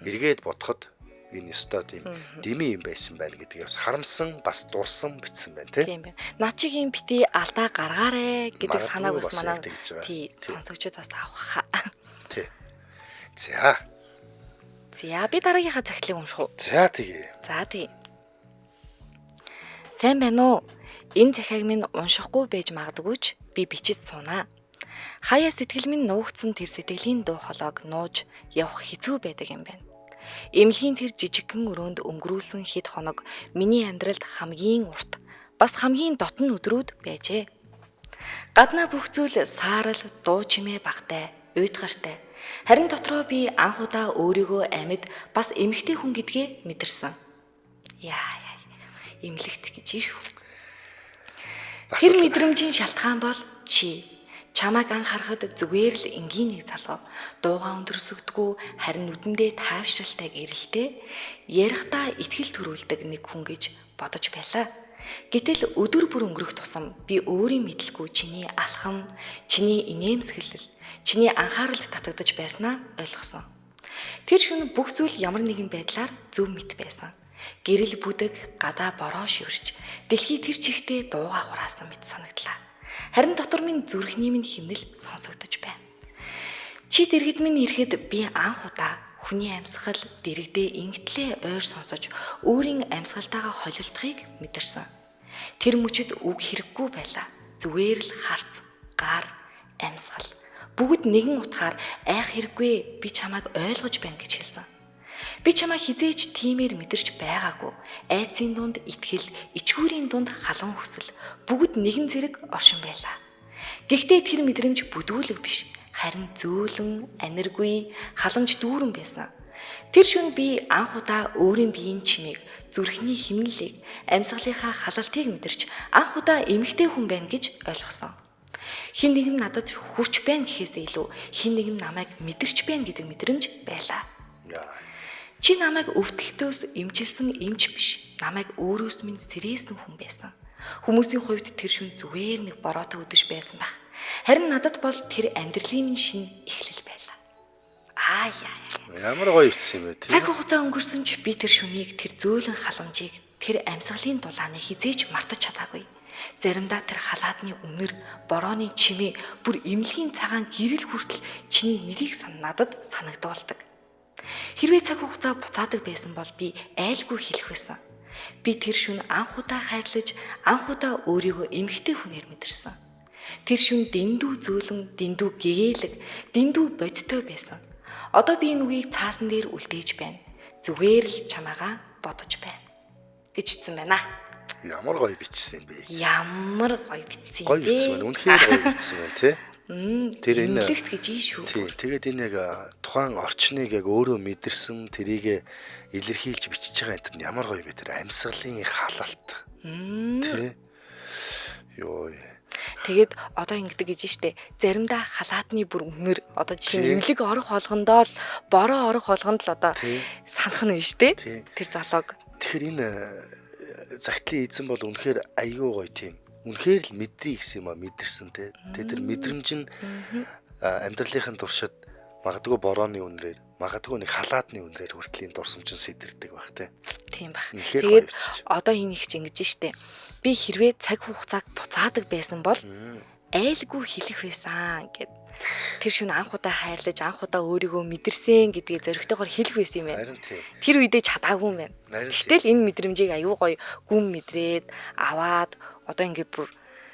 эргээд бодоход энэ ёстой тийм дими юм байсан байна гэдгийг бас харамсан бас дурсан бичсэн байна тийм байна. Наа чиг юм бити алдаа гаргаарэ гэдэг санааг бас манай тий сонсогчдод бас авах. Тий. За би дараагийнхаа цагтлыг унших уу? За тий. Сайн байна уу? Энэ захиаг минь уншихгүй байж магадгүй ч би бичиж суунаа. Хаяа сэтгэл минь нуугдсан тэр сэтгэлийн дуу хоолойг нууж явах хэцүү байдаг юм байна. Эмнэлгийн тэр жижигхэн өрөөнд өнгөрүүлсэн хэд хоног миний амьдралд хамгийн урт, бас хамгийн дотн өдрүүд байжээ. Гаднаа бүх зүйл саарал, дуу чимээ багтай, уйтгартай. Харин дотроо би анх удаа өөрийгөө амьд бас эмэгтэй хүн гэдгээ мэдэрсэн. Эмнэлэгт гэж шүү. Тэр мэдрэмжийн шалтгаан бол чи. Чамайг анх харахад зүгээр л энгийн нэг залуу дууга өндөрсөгдгүү харин нүдэндээ таавшралтай гэрэлтэй ярихдаа итгэл төрүүлдэг нэг хүн гэж бодож байлаа. Гэтэл өдөр бүр өнгөрөх тусам би өөрийн мэдлгүй чиний алхам, чиний инээмсэглэл, чиний анхааралд татагдаж байснаа ойлгосон. Тэр шөнө бүх зүйл ямар нэгэн байдлаар зөв мэт байсан. Гэрэл бүдэг, гадаа бороо шивэрч, дэлхий тэр чигтээ дууга хураасан мэт санагдлаа. Харин дотор минь зүрхний минь химнэл сонсогдож байна. Чи дэргэд минь ирэхэд би анх удаа хүний амьсгал дэрэгдээ ингэтлээ ойр сонсож өөрийн амьсгалтайгаа холилдохыг мэдэрсэн. Тэр мөчөд үг хэрэггүй байлаа. Зүгээр л харц, гар, амьсгал бүгд нэгэн утгаар айх хэрэггүй би чамайг ойлгож байна гэж хэлсэн. Би чамайг хизээч тиймэр мэдэрч байгаагүй. Айцын дунд итгэл, ичгүүрийн дунд халуун хүсэл бүгд нэгэн зэрэг оршин байлаа. Гэхдээ тэр мэдрэмж бүдүүлэг биш, харин зөөлөн, аниргүй, халамж дүүрэн байсан. Тэр шөнө би анх удаа өөрийн биеийн чимээг, зүрхний химнэлийг, амьсгалынхаа халалтыг мэдэрч анх удаа эмэгтэй хүн байна гэж ойлгосон. Хин нэгэн надад хүрч байна гэхээс илүү хин нэгэн намайг мэдэрч байна гэдэг мэдрэмж байлаа. Чи намайг өвдөлтөөс эмчилсэн эмч биш. Намайг өөрөөс минь сэрээсэн хүн байсан. Хүмүүсийн хувьд тэр шүн зүгээр нэг бороотой өдөж байсан байх. Харин надад бол тэр амьдралын минь шин эхлэл байлаа. Ямар гоё ütсэн юм бэ тий. Цаг хугацаа өнгөрсөн ч би тэр шүнийг, тэр зөөлөн халамжийг, тэр амьсгалын дулааныг хизээж мартаж чадаагүй. Заримдаа тэр халаадны үнэр, борооны чимээ, бүр эмнэлгийн цагаан гэрэл хүртэл чиний нэрийг надад санагдуулдаг. Хэрвээ цаг хугацаа буцаадаг байсан бол би айлгүй хэлэх байсан. Би тэр шөнө анх удаа хайрлаж, анх удаа өөрийгөө эмэгтэй хүнээр мэдэрсэн. Тэр шөнө дэндүү зөөлөн, дэндүү гэгээлэг, дэндүү бодтой байсан. Одоо би энэ үгийг цаасан дээр үлдээж байна. Зүгээр л чамаагаа бодож байна гэж хэлсэн байна. Ямар гоё бичсэн юм бэ? Ямар гоё бичсэн юм бэ? Гоё бичсэн байна. Үнэхээр гоё бичсэн байна тий. Тэр энэ эмнэлэгт гэж шүү. Тэгээд энэ яг тухайн орчныг яг өөрөө мэдэрсэн тэрийг илэрхийлж бичиж байгаа энэ нь ямар гоё бэ тэр амьсгалын халалт. Тий. Тэгээд одоо ингэдэг гэж штэ. Заримдаа халаатны бүр үнэр одоо чинь эмнэлэг орох болгондоо л бороо орох болгонд л одоо санах нь штэ. Тэр залууг. Тэгэхээр энэ загтлын эзэн бол үнэхээр аюу гоё тийм. Үнэхээр л мэдрий гэсэн юм а мэдэрсэн те. Тэр мэдрэмж нь амьдралынхын туршид магадгүй борооны үнрээр, магадгүй нэг халаадны үнрээр хүртлийн дурсамжин сэтэрдэг байх те. Тийм бах. Тэгээд одоо энэ их ч ингэж штэ. Би хэрвээ цаг хугацааг буцаадаг байсан бол айлгүй хэлэх байсан гэд. тэр шөнө анх удаа хайрлаж, анх удаа өөрийгөө мэдэрсэн гэдгийг зоригтойгоор хэлэх байсан юм байна. Харин тийм. Тэр үедээ чадаагүй юм байна. Гэтэл энэ мэдрэмжийг аюу гоё гүн мэдрээд аваад одоо ингээд бүр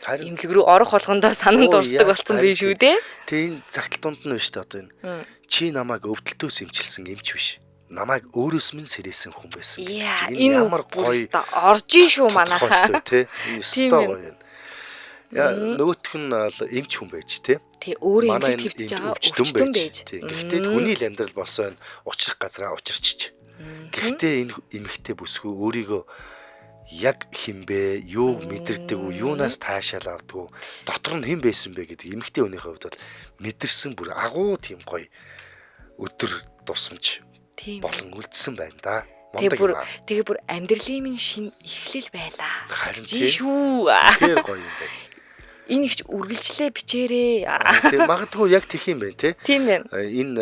имлэг рүү орох болгондоо санан дуусдаг болсон биш үү те? Тийм загтал дунд нь биш та одоо энэ. Чи намайг өвдөлтөөс имчилсэн эмч биш. Намайг өөрөөс минь сэрээсэн хүн байсан. Энэ ямар гоё орж ийн шүү манайхаа. Тэ. Энэ өстой гоё юм. Яа нөгөөх нь эмч хүн байж тэ. Тий өөрөө эмч хэвчэж байгаа өвчтөн байж. Гэхдээ хүний л амьдрал болсон учрах газараа учирчиж. Гэхдээ энэ эмэгтэй бүсгүй өөрийгөө яг хинбэ, юу мэдэрдэг үү, юунаас таашаал авдаг уу, дотор нь хэн байсан бэ гэдэг эмэгтэй хүнийхээ хувьд бол мэдэрсэн бүр агуу тийм гоё өдөр тусамж болон үлдсэн байна да. Тэгээ бүр амьдралын минь шин эхлэл байлаа. Харин шүү. Тэр гоё юм байна. Энэ ихч үргэлжлээ бичээрээ. Тэг магадгүй яг тэх юм байна те. Тийм байна. Энэ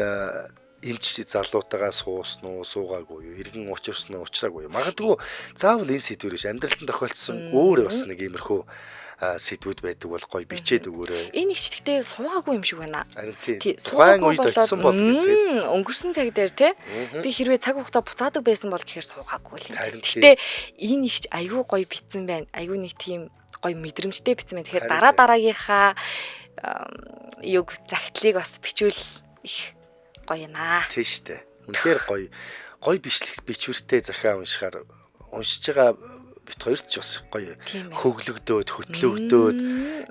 эмч залуутайгаа суусан уу, суугаагүй юу, иргэн учирсан уу, учраагүй юу. Магадгүй заавал энэ сэдвэрээс амьдралд тохиолдсон өөр бас нэг иймэрхүү сэдвүүд байдаг бол гоё бичээд өгөөрэй. Энэ ихч гэхдээ суугаагүй юм шиг байна. Харин тийм. Тухайн үед очсон бол гэдэг. Өнгөрсөн цаг дээр те би хэрвээ цаг хугацаа буцаадаг байсан бол гэхээр суугаагүй л юм. Гэхдээ энэ ихч аюу гоё битсэн байна. Аюу нэг тийм гоё мэдрэмжтэй битсэн байна. Тэгэхээр дараагийнхаа юг загтлыг бас бичвэл их гоё наа. Тийм штэ. Үнэхээр гоё бичвэртэй захиа уншиж байгаа бит хоёрт ч бас гоё хөглөгдөөд хөтлөгдөөд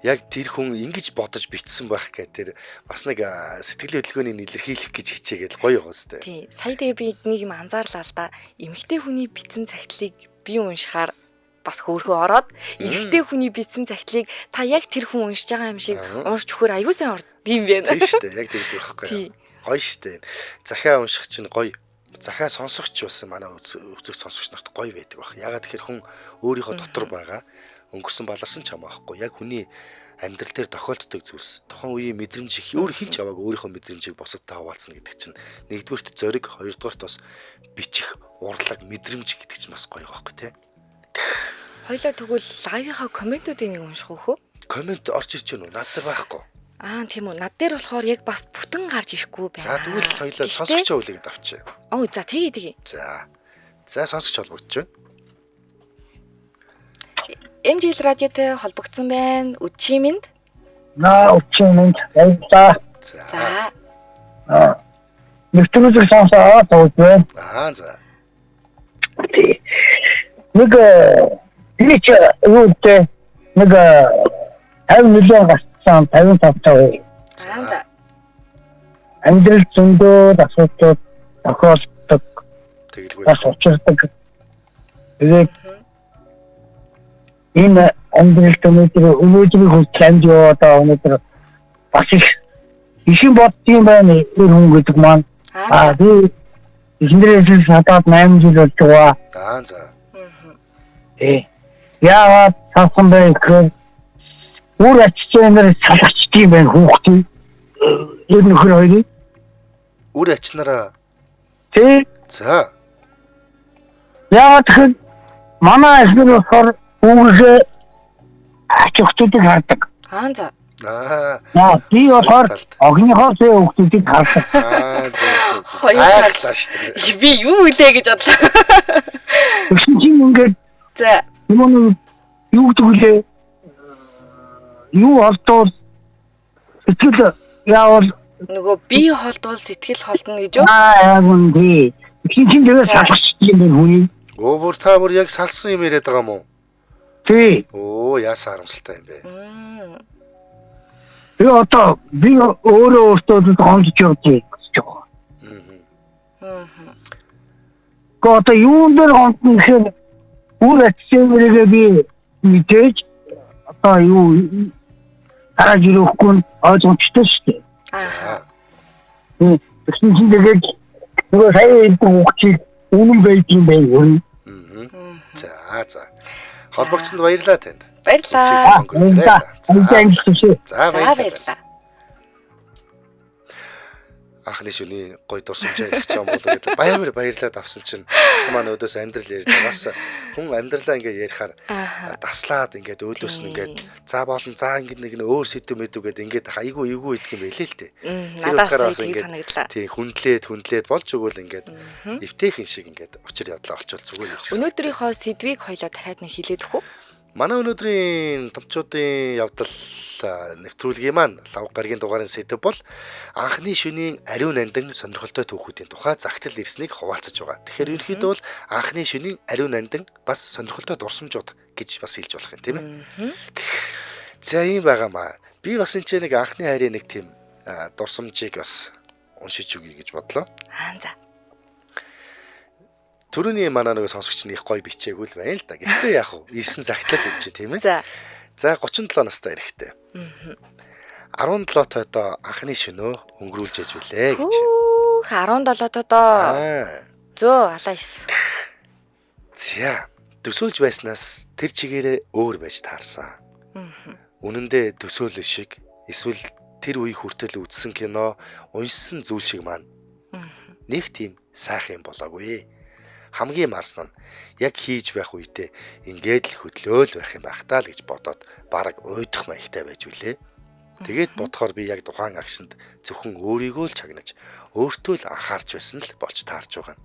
яг тэр хүн ингэж бодож битсэн байх гэх тэр бас нэг сэтгэлийн хөдөлгөөнийг илэрхийлэх гэж хичээгээл гоё байгаа сте. Тийм. Сая тэгээ би нэг юм анзаарлаа л да. Эмэгтэй хүний битсэн цагтлыг би уншихаар бас хөөрхөө ороод эрэгтэй хүний битсэн цагтлыг та яг тэр хүн уншиж байгаа юм шиг уншиж өгөхөр аягүй сайн орд юм байна. Тийм штэ. Яг тэр байхгүй. Гоё штэ. Захиа унших чинь гоё. Захиа сонсогч бас манай үзэг сонсогч нарт гоё байдаг баг. Ягаад тэгэхээр хүн өөрийнхөө дотор байгаа өнгөрсөн баларсан ч хамаахгүй. Яг хүний амьдрал дээр тохиолддог зүйлс. Тухайн үеийн мэдрэмж их өөр хин ч аваагүй өөрийнхөө мэдрэмжийг босодтой хаваалцна гэдэг чинь нэгдүгээрт зориг, хоёрдугаарт бас бичих урлаг, мэдрэмж гэдэг чинь бас гоё байхгүй тий. Хоёлаа тэгвэл лайвынхаа комментуудыг нэг унших уу? Коммент орж ирж байна уу? Над дээр байхгүй. Тийм үү. Над дээр болохоор яг бас бүтэн гарч ирэхгүй байна. За тэгвэл хоёлаа сонсогч хөвлөгээд авчи. За тэгээ. За сонсогч холбогдож байна. MJL радиотой холбогдсон байна. Үчимэнд. Үчимэнд. За. Нэвтрүүлэг сонсоод байна. За. Нэг тийч үүтэй нэг 50 миллион гарсан 55 тав. За. Амьдрал зөндөө асуудал тохиолддог. Тэгэлгүй. Бас учирдаг. Тэгээд энэ амьдралд өнөөдрийн хүсэлтэнд яваа өнөөдөр бас их бодсон байна энэ хүн гэдэг маань. Би эхнэрээс хадаад 8 жил болж байгаа. За. Яагаад таасан бэ гэхээр үр ачаанаар салгачдсан байх хүүхдээ ер нь хөр хоёрыг үр ачнараа тий. За. Яагаад гэхээр манай эхнэр болохоор үүгээ ач хүүхдүүдийг хардаг. За. Би болохоор огныхоо хүүхдүүдийг хардаг. Баярлалаа шүү. Би юу үлээ гэж бодлоо. Чи ингээд за юу гэдэг вэ? Юу холдвол сэтгэл яавал нөгөө би холдвол сэтгэл холдно гэж юу? Яг үнэ. Хин дээр салгаж юм бэ хүний? Өөр та бүр яг салсан юм яриад байгаа юм уу? Тий. Яасан харамсалтай юм бэ? Би өөрөө хонжиж явж байгаа. Гото юун дээр хонтно гэхээр үр ачааныг би мэдээж юу харж ирэхгүй ойлгомжтой шүү дээ. Тэгэхээр тэгээд нөгөө сая энэ хүүхдийг үнэн байж юм байна. За. Холбогцсонд баярлалаа танд. Баярлалаа. За баярлалаа. анхны шөнийн гой дурсамжаа ирэх юм болов гэдэг баярлаад авсан чинь маань өдөөс амьдрал ярьдаг. Бас хүн амьдралаа ингээд ярихаар таслаад ингээд өөдөөс нь ингээд за болон за ингээд нэг өөр сэдв мэдв гэдэг ингээд айгүй идэх юм байлээ л дээ. Тэр утгаараа бас ингээд тий хүндлээд болж өгвөл ингээд эвтэйхэн шиг ингээд учир явдлаа олчвол зүгээр юм шиг. Өнөөдрийнхөө сэдвийг хоёлоо дахиад нэг хэлээд өгөх үү? Манай өнөөдрийн томчуудын явдал нэвтрүүлгийн маань лав гарагийн дугаарын сэдэв бол анхны шөнийн ариун нандин сонирхолтой түүхүүдийн тухай загтал ирснийг хуваалцаж байгаа. Тэгэхээр ерөнхийдөө бол анхны шөнийн ариун нандин бас сонирхолтой дурсамжууд гэж бас хэлж болох юм тийм ээ. За ийм байгаамаа. Би бас энэ ч нэг анхны хайрын нэг тийм дурсамжийг бас уншиж өгье гэж бодлоо. За. Төрөний манай нэг сонсогч нь их гоё бичээгүй л байна л да. Гэхдээ яг хуу ирсэн загтлал юм чи тийм ээ. За 37 настай эрэхтэй. 17 тойдоо анхны шөнөө өнгөрүүлж яж билээ гэж. 17 тойдоо. Зөө алайс. За төсөөлж байснаас тэр чигээрээ өөр байж таарсан. Үнэн дээр төсөөлөл шиг эсвэл тэр үе хүртэл үзсэн кино, уншсан зүйл шиг маань нэг тийм сайхан юм болоогүй. Хамгийн марсан нь яг хийж байх үедээ ингээд л хөдлөөл байх юм байх таа л гэж бодоод бараг уйдах маягтай байж үлээ. Тэгээд бодохоор би яг тухайн агшинд зөвхөн өөрийгөө л чагнаж өөртөө л анхаарч байсан л болж таарж байгаа юм.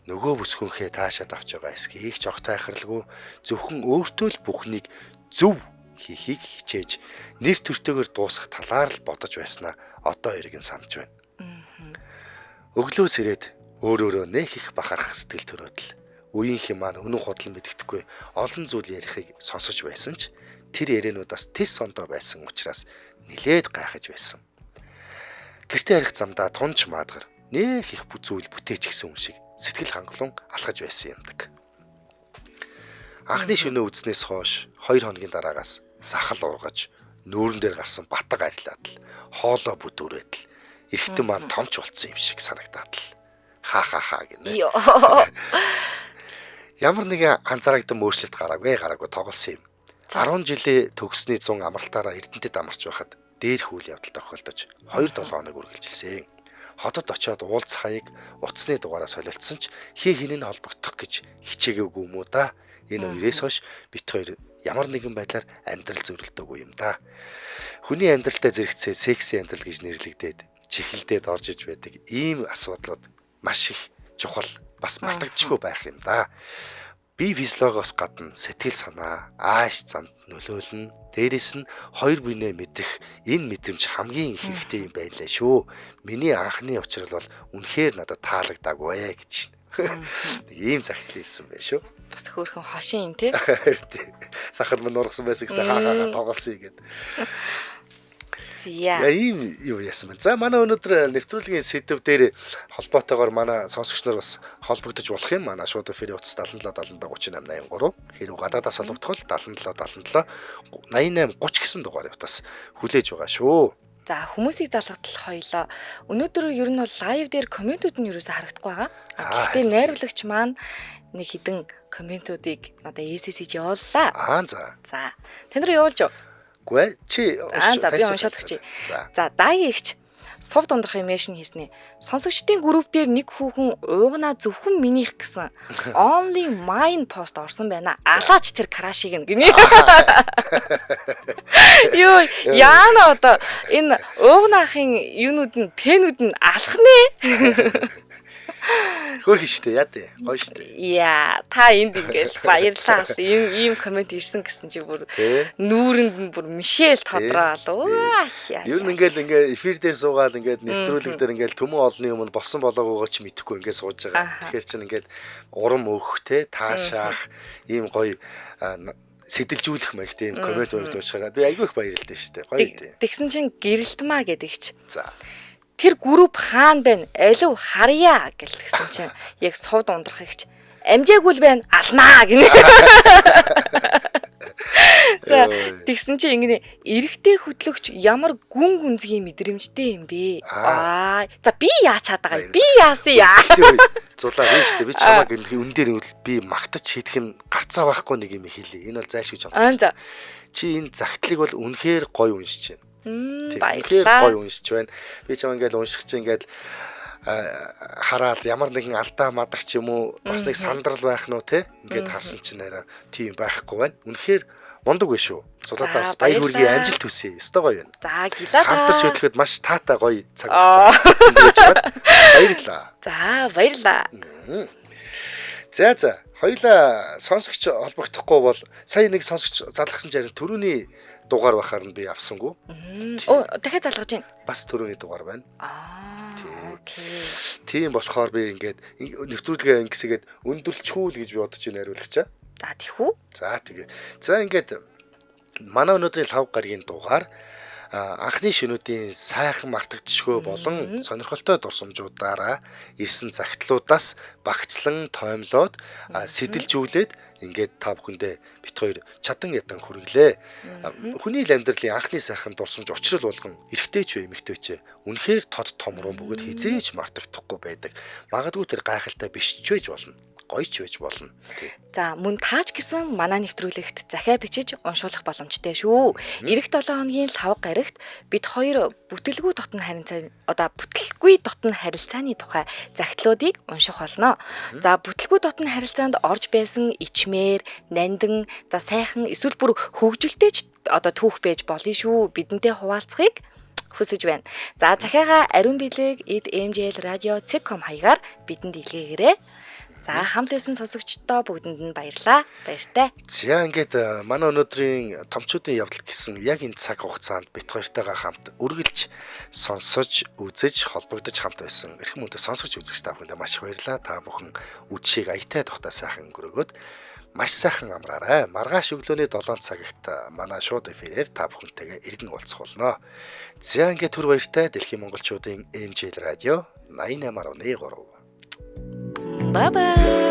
Нөгөө бүсгүнхээ таашаад авч байгаа эсхийг ч огт хайхралгүй зөвхөн өөртөө л бүхнийг зөв хийхийг хичээж нэр төртөөр дуусгах талаар л бодож байснаа одоо эргэн санаж байна. Өглөөс ирээд өөрөөрөө нэх их бахарах сэтгэл төрөөдөл үеийнх юм маань үнэн худал мэддэхгүй олон зүйл ярихыг сонсож байсан ч тэр яриануудаас тис сондоо байсан учраас нилээд гайхаж байсан. Гэртээ харих замдаа тунч маадгар нэх их зүйл бүтээч гисэн хүн шиг сэтгэл хангалуун алхаж байсан юмдаг. Анхны шөнөө үзнээс хойш 2 хоногийн дараагаас сахал ургаж нүүрэн дээр гарсан батга арилаад л хоолоо бүдүүрээд л эрэгтэн маань томч болцсон юм шиг санагдаад л хаа гинэ. Ямар нэгэн анзаарагдан өөрчлөлт гараагүй тоглосон юм. 10 жилийн төгссний 100 амралтаараа Эрдэнэтэд амарч байхад дээрх үйл явдал тохиолдож 2-7 хоног үргэлжилсэн. Хотод очиод уулзах хаяг утасны дугаараа солилцсон ч хин холбогдох гэж хичээгээгүй юм уу да. Энэ үеэс хойш бит хоёр ямар нэгэн байдлаар амьдрал зөрөлдөөгүй юм да. Хүний амьдралтай зэрэгцээ секси амьдрал гэж нэрлэгдээд чихэлдээд орж иж байдаг ийм асуудлууд маш их чухал бас мартагдчихгүй байх юм да. Би физиологоос гадна сэтгэл санаа, ааш занд нөлөөлнө. Дээрээс нь хоёр бүнээ мэдрэх энэ мэдрэмж хамгийн их хэрэгтэй юм байлаа шүү. Миний анхны учрал бол үнэхээр надад таалагдаагүй гэж. Нэг ийм загтал ирсэн байх шүү. Бас хөөрхөн хошин юм тий. Сахал мань ургасан байсан гэсэн хаа тоглосон юм гээд. За ийм юу яасан бэ? За манай өнөөдөр нэвтрүүлгийн сэдв дээр холбоотойгоор манай сонсогч нар бас холбогдож болох юм. Манай шууд эфирийн утас 77 77 38 83 хэрэг гадаадаас холбогдоход 77 77 88 30 гэсэн дугаарыг утас хүлээж байгаа шүү. За хүмүүсийг залгадал хоёлоо. Өнөөдөр ер нь бол лайв дээр комментүүд нь ерөөсө харагдахгүй байгаа. Гэхдээ найруулагч маань нэг хідэн комментүүдийг надад ээсэсэж явууллаа. За. Тань руу явуулж юу? Гүй чи за би уншаад өгчий. За даги ихч сувд ундрах имэшн хийснэ. Сонсогчдын групп дээр нэг хүүхэн уугнаа зөвхөн минийх гэсэн only mine пост орсон байна. Алаач тэр крашиг гинэ. Юу яана одоо энэ уугнаахын юунууд нь пенүүд нь алах нэ. Хөрх штэ яа дээ. Гоё штэ. Яа, та энд ингээл баярлаа. Ийм комент ирсэн гэсэн чи бүр нүүрэнд нь бүр Мишель тодроол. Ер нь ингээл эфир дээр суугаад ингээд нэвтрүүлэг дээр ингээл төмөн олны өмнө болсон болоогоо ч мэдэхгүй ингээд сууж байгаа. Тэгэхээр чин ингээд урам өөх те таашаах ийм гоё сэтэлжүүлэх маягтай ийм комент уушгаараа би айгүй их баярлалаа штэ. Гоё дээ. Тэгсэн чин гэрэлтмаа гэдэгч. За. Тэр групп хаана байна? Алив харьяа гэлтгсэн чинь яг сувд ундрах ихч амжаагүй л байна алнаа гинэ. За тэгсэн чинь ингэнэ эрэгтэй хөтлөгч ямар гүн гүнзгий мэдрэмжтэй юм бэ? За би яач чад байгаа юм? Би яасан яа? Зулаа вэ штэ би чамаг энэ дээр би магтаж хийх нь гарцаа байхгүй нэг юм хэлээ. Энэ бол зайлшгүй чамд. За. Чи энэ загтлыг бол үнэхээр гоё уншиж байна. Баярлалаа. Гоё уншиж байна. Би ч ингээд унших чинь ингээд хараад ямар нэгэн алдаа мадах ч юм уу бас нэг сандрал байх нь уу те ингээд харсан чинь арай тийм байхгүй байна. Үнэхээр мундаг биш шүү. Сулаатаа бас баяр хүргэе амжилт хүсье. Өстой гоё байна. За гилаа. Хамтарч хөдлөхөд маш таатай гоё цаг хугацаа өнгөрөөж байгаа. Баярлалаа. За баярлалаа. За хоёулаа сонсогч холбогдохгүй бол сая нэг сонсогч залгасан чинь түрүүний дугаар бахаар нь би авсангүй. Дахиад залгаж байна. Бас түрүүний дугаар байна. Окей. Тийм болохоор би ингээд нэвтрүүлгээ ингэсгээд өндөрлчхүүл гэж би бодож ин хариулагчаа. За тийхүү. За тэгээ. За ингээд манай өнөөдрийн 5 гарагийн дугаар анхны шинүүдийн сайхан мартагдшгүй болон сонирхолтой дурсамжуудаараа ирсэн загтлуудаас багцлан тоомлоод сэтэлжүүлээд ингээд та бүхэндээ бит хоёр чадан ядан хүргэлээ. Хүний амьдралын анхны сайхан дурсамж учрал болгон эрэгтэй ч вэ эмэгтэй ч үнэхээр тод томрон бөгөөд хизээч мартагдахгүй байдаг. Магадгүй тэр гайхалтай биш ч байж болно. Гоё ч байж болно. За мөн тааж гэсэн манай нэвтрүүлэгт захиа бичиж уншуулах боломжтой шүү. Ирэх 7 хоногийн лав гарагт бид хоёр бүтэлгүй дотн харилцааны тухай загтлуудыг унших болно. За бүтэлгүй дотн харилцаанд орж байсан ичмээр, нандин, за сайхан эсвэл бүр хөвгөлтэй түүх байж болно шүү. Бидэнтэй хуваалцахыг хүсэж байна. За захиагаа ариун билег @mjl radio.com хаягаар бидэнд илгээгээрэй. За хамт байсан сонсогчдоо бүгдэнд нь баярлаа. Баяртай. За ингээд манай өнөөдрийн томчуудын явдал гэсэн яг энэ цаг хугацаанд бит хоёртойгоо хамт үргэлж сонсож, үзэж, холбогдож хамт байсан. Эрхэм үнэтэй сонсогч үзэгч та бүхэндээ маш их баярлалаа. Та бүхэн үдшийг аятай тухтай сайхан өнгөрөөгөөд маш сайхан амраарай. Маргааш өглөөний 7 цагт манай шууд эфирээр та бүхэнтэйгээ эргэн уулзах болно. За ингээд түр баяртай Дэлхийн монголчуудын MJL радио 88.3. Bye bye.